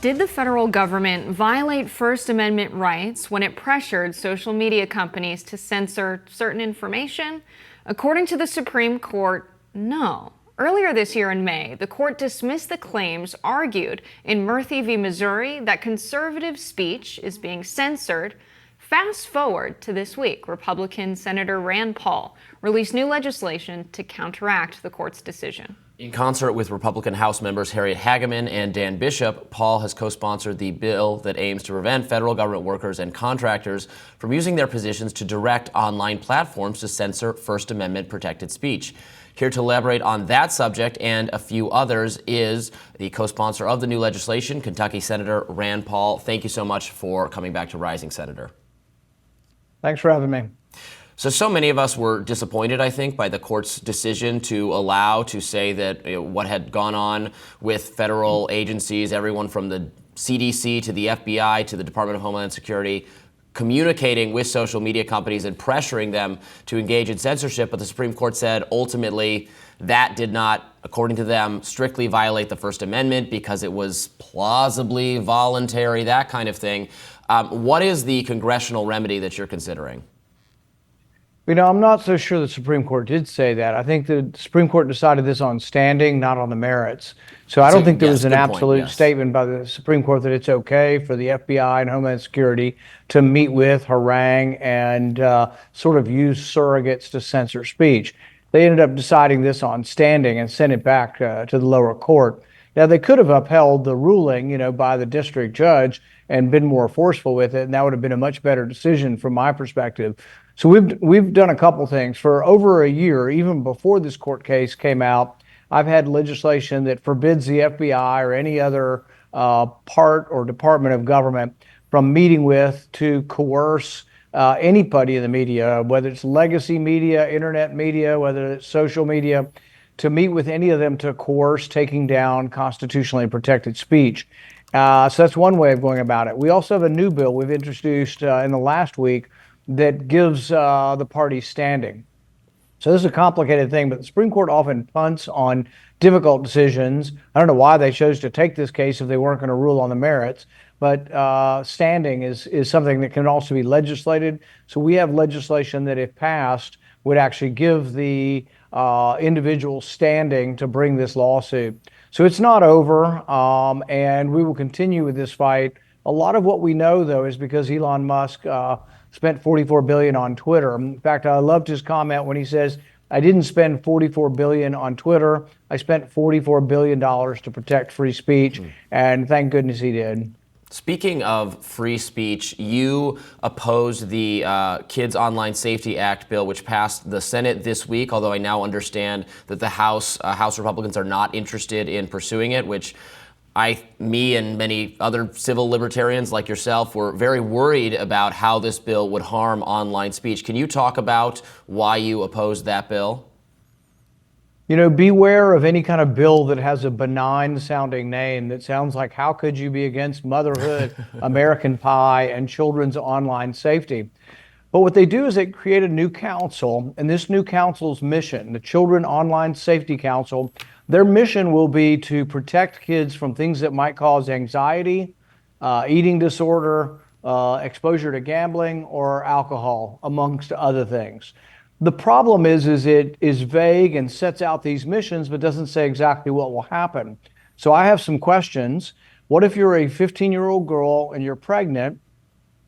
Did the federal government violate First Amendment rights when it pressured social media companies to censor certain information? According to the Supreme Court, no. Earlier this year in May, the court dismissed the claims argued in Murphy v. Missouri that conservative speech is being censored. Fast forward to this week, Republican Senator Rand Paul released new legislation to counteract the court's decision. In concert with Republican House members Harriet Hageman and Dan Bishop, Paul has co-sponsored the bill that aims to prevent federal government workers and contractors from using their positions to direct online platforms to censor First Amendment protected speech. Here to elaborate on that subject and a few others is the co-sponsor of the new legislation, Kentucky Senator Rand Paul. Thank you so much for coming back to Rising, Senator. Thanks for having me. So many of us were disappointed, I think, by the court's decision to say that what had gone on with federal agencies, everyone from the CDC to the FBI to the Department of Homeland Security, communicating with social media companies and pressuring them to engage in censorship. But the Supreme Court said ultimately that did not, according to them, strictly violate the First Amendment because it was plausibly voluntary, that kind of thing. What is the congressional remedy that you're considering? You know, I'm not so sure the Supreme Court did say that. I think the Supreme Court decided this on standing, not on the merits. So I don't think there was an absolute statement by the Supreme Court that it's okay for the FBI and Homeland Security to meet with, harangue, and sort of use surrogates to censor speech. They ended up deciding this on standing and sent it back to the lower court. Now, they could have upheld the ruling, by the district judge and been more forceful with it, and that would have been a much better decision from my perspective. So we've done a couple things. For over a year, even before this court case came out, I've had legislation that forbids the FBI or any other part or department of government from meeting with to coerce anybody in the media, whether it's legacy media, internet media, whether it's social media, to meet with any of them to coerce taking down constitutionally protected speech. So that's one way of going about it. We also have a new bill we've introduced in the last week that gives the parties standing. So this is a complicated thing, but the Supreme Court often punts on difficult decisions. I don't know why they chose to take this case if they weren't going to rule on the merits, but standing is something that can also be legislated. So we have legislation that, if passed, would actually give the individual standing to bring this lawsuit. So it's not over, and we will continue with this fight. A lot of what we know, though, is because Elon Musk spent $44 billion on Twitter. In fact, I loved his comment when he says, I didn't spend $44 billion on Twitter. I spent $44 billion to protect free speech, and thank goodness he did. Speaking of free speech, you opposed the Kids Online Safety Act bill, which passed the Senate this week, although I now understand that the House Republicans are not interested in pursuing it, which me and many other civil libertarians like yourself were very worried about how this bill would harm online speech. Can you talk about why you opposed that bill? Beware of any kind of bill that has a benign sounding name that sounds like, how could you be against motherhood, American Pie, and children's online safety? But what they do is they create a new council, and this new council's mission, the Children Online Safety Council, their mission will be to protect kids from things that might cause anxiety, eating disorder, exposure to gambling, or alcohol, amongst other things. The problem is it is vague and sets out these missions, but doesn't say exactly what will happen. So I have some questions. What if you're a 15-year-old girl and you're pregnant,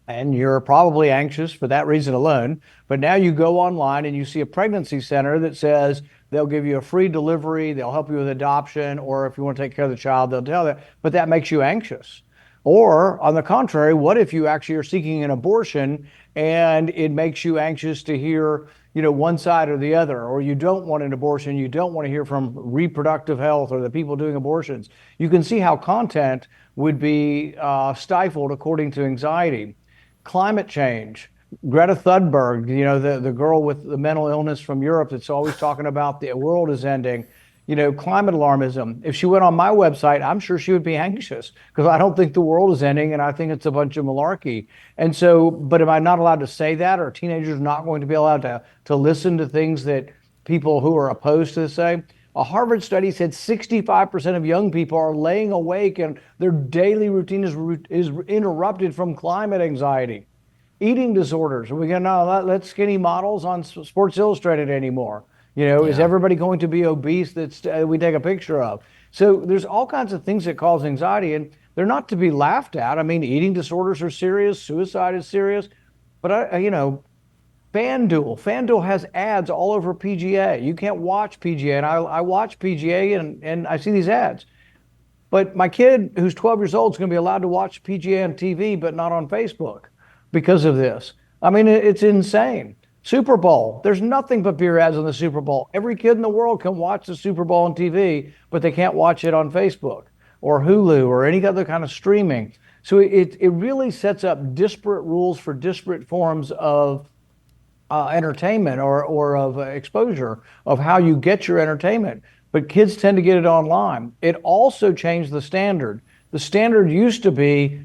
and you're probably anxious for that reason alone, but now you go online and you see a pregnancy center that says they'll give you a free delivery, they'll help you with adoption, or if you want to take care of the child, they'll tell that, but that makes you anxious. Or on the contrary, what if you actually are seeking an abortion and it makes you anxious to hear, one side or the other, or you don't want an abortion, you don't want to hear from reproductive health or the people doing abortions. You can see how content would be stifled according to anxiety. Climate change. Greta Thunberg, the girl with the mental illness from Europe that's always talking about the world is ending. Climate alarmism. If she went on my website, I'm sure she would be anxious because I don't think the world is ending and I think it's a bunch of malarkey. And so, but am I not allowed to say that? Are teenagers not going to be allowed to listen to things that people who are opposed to this say? A Harvard study said 65% of young people are laying awake and their daily routine is interrupted from climate anxiety. Eating disorders. Are we going to let skinny models on Sports Illustrated anymore? Is everybody going to be obese that we take a picture of? So there's all kinds of things that cause anxiety, and they're not to be laughed at. I mean, eating disorders are serious, suicide is serious, but FanDuel has ads all over PGA. You can't watch PGA, and I watch PGA and I see these ads. But my kid, who's 12 years old, is going to be allowed to watch PGA on TV, but not on Facebook because of this. I mean, it's insane. Super Bowl, there's nothing but beer ads on the Super Bowl. Every kid in the world can watch the Super Bowl on TV, but they can't watch it on Facebook or Hulu or any other kind of streaming. So it really sets up disparate rules for disparate forms of entertainment or of exposure of how you get your entertainment. But kids tend to get it online. It also changed the standard. The standard used to be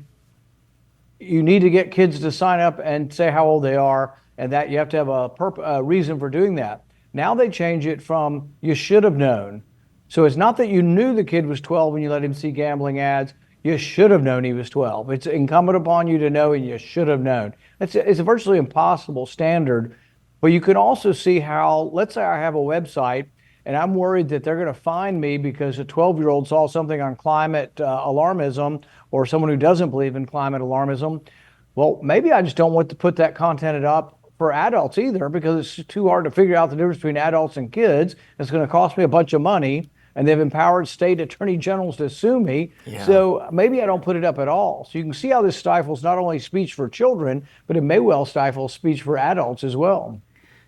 you need to get kids to sign up and say how old they are, and that you have to have a reason for doing that. Now they change it from you should have known. So it's not that you knew the kid was 12 when you let him see gambling ads. You should have known he was 12. It's incumbent upon you to know, and you should have known. It's a virtually impossible standard. But you can also see how, let's say I have a website and I'm worried that they're going to find me because a 12-year-old saw something on climate alarmism, or someone who doesn't believe in climate alarmism. Well, maybe I just don't want to put that content up for adults either, because it's too hard to figure out the difference between adults and kids. It's going to cost me a bunch of money, and they've empowered state attorney generals to sue me. Yeah. So maybe I don't put it up at all. So you can see how this stifles not only speech for children, but it may well stifle speech for adults as well.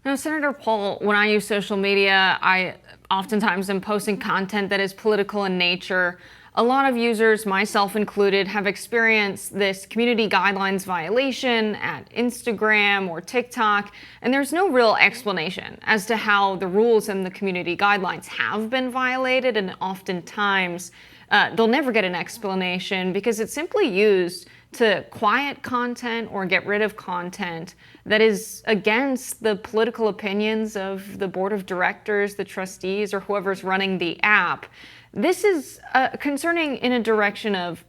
Now, Senator Paul, when I use social media, I oftentimes am posting content that is political in nature. A lot of users, myself included, have experienced this community guidelines violation at Instagram or TikTok, and there's no real explanation as to how the rules and the community guidelines have been violated, and oftentimes they'll never get an explanation because it's simply used to quiet content or get rid of content that is against the political opinions of the board of directors, the trustees, or whoever's running the app. This is concerning in a direction of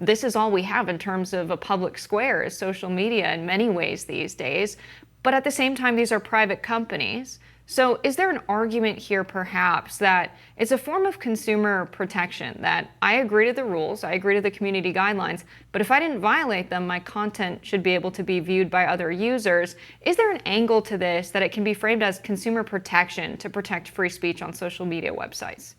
this is all we have in terms of a public square is social media in many ways these days. But at the same time, these are private companies. So is there an argument here perhaps that it's a form of consumer protection, that I agree to the rules, I agree to the community guidelines, but if I didn't violate them, my content should be able to be viewed by other users? Is there an angle to this that it can be framed as consumer protection to protect free speech on social media websites?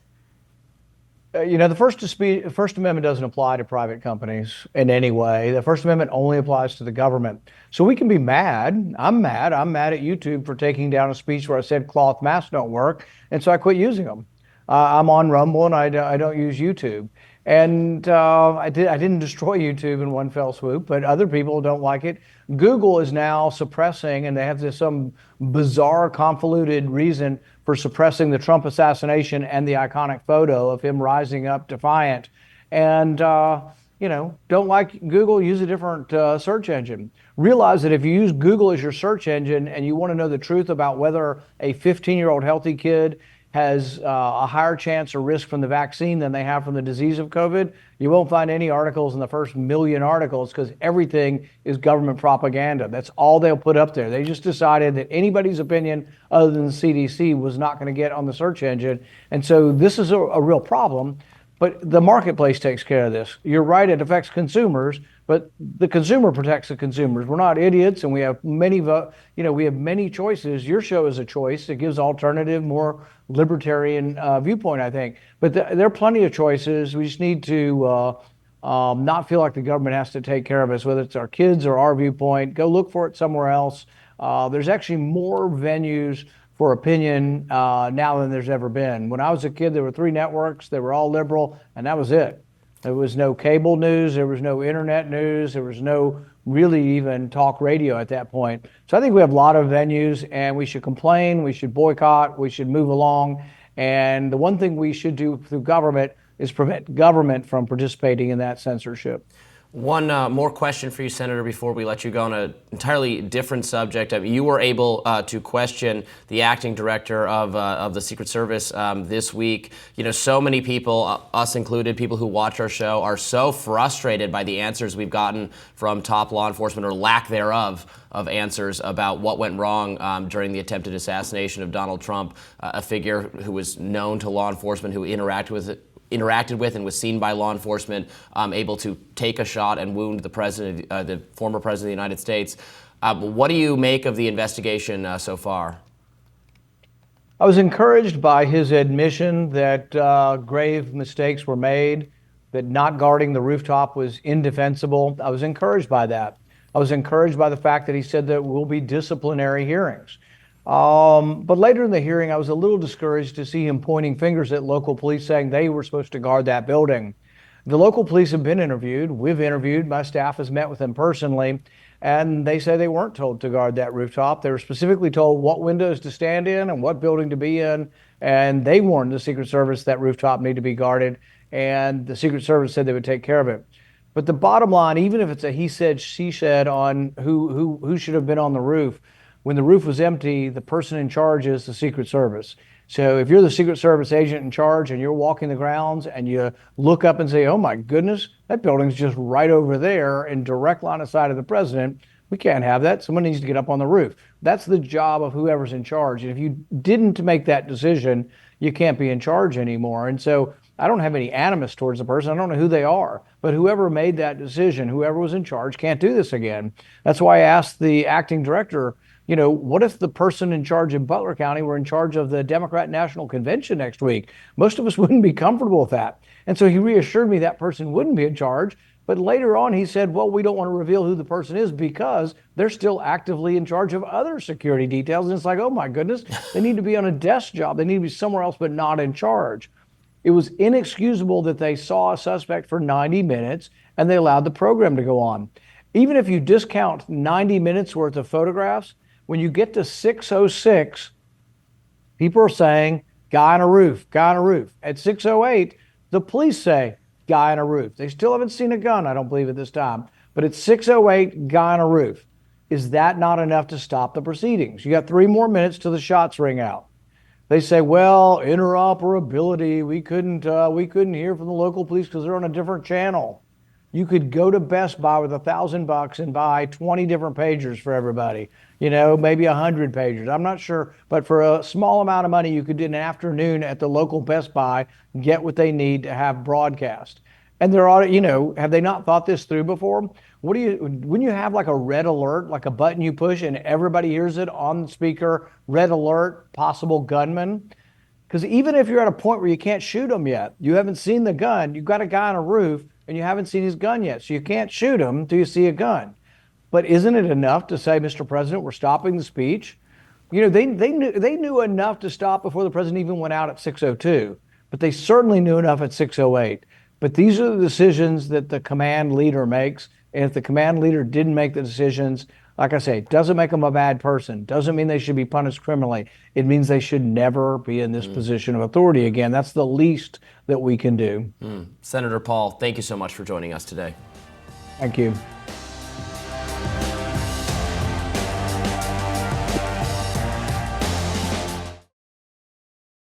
The First Amendment doesn't apply to private companies in any way. The First Amendment only applies to the government. So we can be mad. I'm mad. I'm mad at YouTube for taking down a speech where I said cloth masks don't work, and so I quit using them. I'm on Rumble, and I don't use YouTube. And I didn't destroy YouTube in one fell swoop, but other people don't like it. Google is now suppressing, and they have some bizarre, convoluted reason for suppressing the Trump assassination and the iconic photo of him rising up defiant. And don't like Google, use a different search engine. Realize that if you use Google as your search engine and you want to know the truth about whether a 15-year-old healthy kid has a higher chance or risk from the vaccine than they have from the disease of COVID, you won't find any articles in the first million articles because everything is government propaganda. That's all they'll put up there. They just decided that anybody's opinion other than the CDC was not going to get on the search engine. And so this is a real problem. But the marketplace takes care of this. You're right, it affects consumers, but the consumer protects the consumers. We're not idiots, and we have many choices. Your show is a choice. It gives alternative, more libertarian viewpoint, I think. But there are plenty of choices. We just need to not feel like the government has to take care of us, whether it's our kids or our viewpoint. Go look for it somewhere else. There's actually more venues for opinion now than there's ever been. When I was a kid, there were 3 networks. They were all liberal, and that was it. There was no cable news. There was no internet news. There was no really even talk radio at that point. So I think we have a lot of venues, and we should complain. We should boycott. We should move along. And the one thing we should do through government is prevent government from participating in that censorship. One more question for you, Senator, before we let you go on an entirely different subject. You were able to question the acting director of the Secret Service this week. You know, so many people, us included, people who watch our show, are so frustrated by the answers we've gotten from top law enforcement, or lack thereof, of answers about what went wrong during the attempted assassination of Donald Trump, a figure who was known to law enforcement, who interacted with and was seen by law enforcement, able to take a shot and wound the president, the former president of the United States. What do you make of the investigation so far? I was encouraged by his admission that grave mistakes were made, that not guarding the rooftop was indefensible. I was encouraged by that. I was encouraged by the fact that he said there will be disciplinary hearings. But later in the hearing, I was a little discouraged to see him pointing fingers at local police, saying they were supposed to guard that building. The local police have been interviewed. We've interviewed. My staff has met with them personally, and they say they weren't told to guard that rooftop. They were specifically told what windows to stand in and what building to be in, and they warned the Secret Service that rooftop needed to be guarded, and the Secret Service said they would take care of it. But the bottom line, even if it's a he said, she said on who should have been on the roof, when the roof was empty, the person in charge is the Secret Service. So if you're the Secret Service agent in charge and you're walking the grounds and you look up and say, oh my goodness, that building's just right over there in direct line of sight of the president, we can't have that. Someone needs to get up on the roof. That's the job of whoever's in charge. And if you didn't make that decision, you can't be in charge anymore. And so I don't have any animus towards the person. I don't know who they are, but whoever made that decision, whoever was in charge, can't do this again. That's why I asked the acting director, you know, what if the person in charge in Butler County were in charge of the Democrat National Convention next week? Most of us wouldn't be comfortable with that. And so he reassured me that person wouldn't be in charge. But later on, he said, well, we don't want to reveal who the person is because they're still actively in charge of other security details. And it's like, oh my goodness, they need to be on a desk job. They need to be somewhere else, but not in charge. It was inexcusable that they saw a suspect for 90 minutes and they allowed the program to go on. Even if you discount 90 minutes worth of photographs, when you get to 6:06, people are saying, guy on a roof, guy on a roof. At 6:08, the police say, guy on a roof. They still haven't seen a gun, I don't believe, at this time. But at 6:08, guy on a roof. Is that not enough to stop the proceedings? You got 3 more minutes till the shots ring out. They say, well, interoperability, we couldn't hear from the local police because they're on a different channel. You could go to Best Buy with $1,000 and buy 20 different pagers for everybody, you know, maybe 100 pagers. I'm not sure, but for a small amount of money, you could do an afternoon at the local Best Buy, get what they need to have broadcast. And there are, you know, have they not thought this through before? When you have like a red alert, like a button you push and everybody hears it on the speaker, red alert, possible gunman. Because even if you're at a point where you can't shoot them yet, you haven't seen the gun, you've got a guy on a roof and you haven't seen his gun yet. So you can't shoot him until you see a gun. But isn't it enough to say, Mr. President, we're stopping the speech? You know, they knew enough to stop before the president even went out at 6:02, but they certainly knew enough at 6:08. But these are the decisions that the command leader makes. And if the command leader didn't make the decisions, like I say, it doesn't make them a bad person. Doesn't mean they should be punished criminally. It means they should never be in this position of authority again. That's the least that we can do. Senator Paul, thank you so much for joining us today. Thank you.